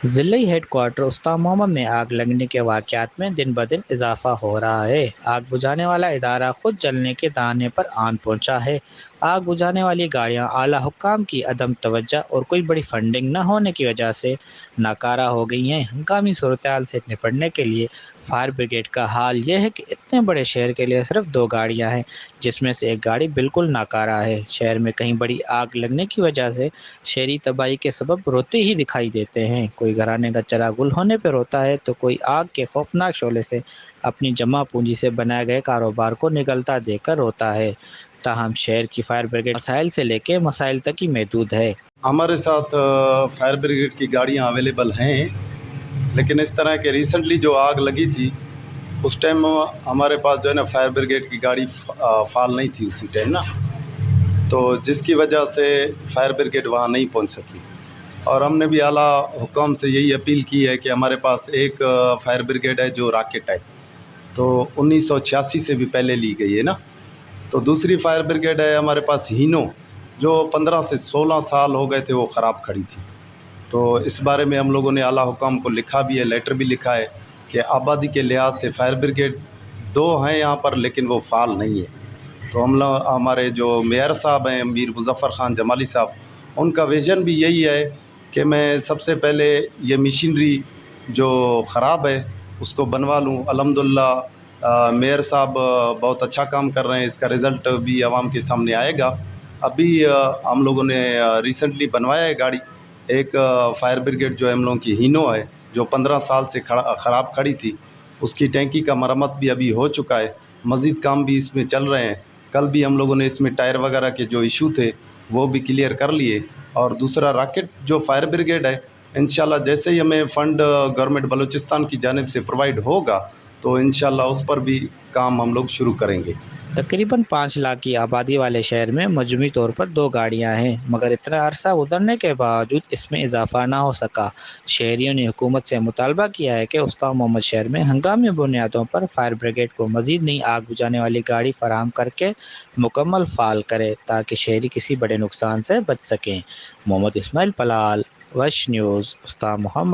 ضلعی head quarter اسطى محمد میں آگ لگنے کے واقعات میں دن بدن اضافہ ہو رہا ہے۔ آگ بجھانے والا ادارہ خود جلنے کے دہانے پر آن پہنچا ہے۔ آگ بجھانے والی گاڑیاں اعلیٰ حکام کی عدم توجہ اور کوئی بڑی فنڈنگ نہ ہونے کی وجہ سے ناکارہ ہو گئی ہیں۔ ہنگامی صورتحال سے نپٹنے کے لیے فائر بریگیڈ کا حال یہ ہے کہ اتنے بڑے شہر کے لیے صرف 2 گاڑیاں ہیں، جس میں سے ایک گاڑی بالکل ناکارہ ہے۔ شہر میں کہیں بڑی آگ لگنے کی وجہ سے شہری تباہی کے سبب روتے ہی دکھائی دیتے ہیں۔ کوئی گھرانے کا چراغ گل ہونے پہ روتا ہے تو کوئی آگ کے خوفناک شعلے سے اپنی جمع پونجی سے بنائے گئے کاروبار کو نگلتا دیکھ کر روتا ہے۔ تاہم شہر کی فائر بریگیڈ مسائل سے لے کے مسائل تک ہی محدود ہے۔ ہمارے ساتھ فائر بریگیڈ کی گاڑیاں اویلیبل ہیں، لیکن اس طرح کہ ریسنٹلی جو آگ لگی تھی اس ٹائم ہمارے پاس جو ہے نا فائر بریگیڈ کی گاڑی فعال نہیں تھی اسی ٹائم نا، تو جس کی وجہ سے فائر بریگیڈ وہاں نہیں پہنچ سکی۔ اور ہم نے بھی اعلیٰ حکام سے یہی اپیل کی ہے کہ ہمارے پاس ایک فائر بریگیڈ ہے جو راکٹ ہے، تو 1986 سے بھی پہلے لی گئی ہے نا، تو دوسری فائر بریگیڈ ہے ہمارے پاس ہینو، جو 15 سے 16 سال ہو گئے تھے وہ خراب کھڑی تھی۔ تو اس بارے میں ہم لوگوں نے اعلیٰ حکام کو لکھا بھی ہے، لیٹر بھی لکھا ہے کہ آبادی کے لحاظ سے فائر بریگیڈ 2 ہیں یہاں پر لیکن وہ فعال نہیں ہے۔ تو ہمارے جو میئر صاحب ہیں میر مظفر خان جمالی صاحب، ان کا ویژن بھی یہی ہے کہ میں سب سے پہلے یہ مشینری جو خراب ہے اس کو بنوا لوں۔ الحمدللہ میئر صاحب بہت اچھا کام کر رہے ہیں، اس کا رزلٹ بھی عوام کے سامنے آئے گا۔ ابھی ہم لوگوں نے ریسنٹلی بنوایا ہے گاڑی، ایک فائر بریگیڈ جو ہم لوگوں کی ہینو ہے جو 15 سال سے خراب کھڑی تھی، اس کی ٹینکی کا مرمت بھی ابھی ہو چکا ہے، مزید کام بھی اس میں چل رہے ہیں۔ کل بھی ہم لوگوں نے اس میں ٹائر وغیرہ کے جو ایشو تھے وہ بھی کلیئر کر لیے۔ اور دوسرا راکٹ جو فائر بریگیڈ ہے، انشاءاللہ جیسے ہی ہمیں فنڈ گورنمنٹ بلوچستان کی جانب سے پرووائڈ ہوگا تو انشاءاللہ اس پر بھی کام ہم لوگ شروع کریں گے۔ تقریباً 5 لاکھ کی آبادی والے شہر میں مجموعی طور پر 2 گاڑیاں ہیں، مگر اتنا عرصہ گزرنے کے باوجود اس میں اضافہ نہ ہو سکا۔ شہریوں نے حکومت سے مطالبہ کیا ہے کہ اسطى محمد شہر میں ہنگامی بنیادوں پر فائر بریگیڈ کو مزید نئی آگ بجھانے والی گاڑی فراہم کر کے مکمل فعال کرے تاکہ شہری کسی بڑے نقصان سے بچ سکیں۔ محمد اسماعیل پلال، وش نیوز، اسطى محمد۔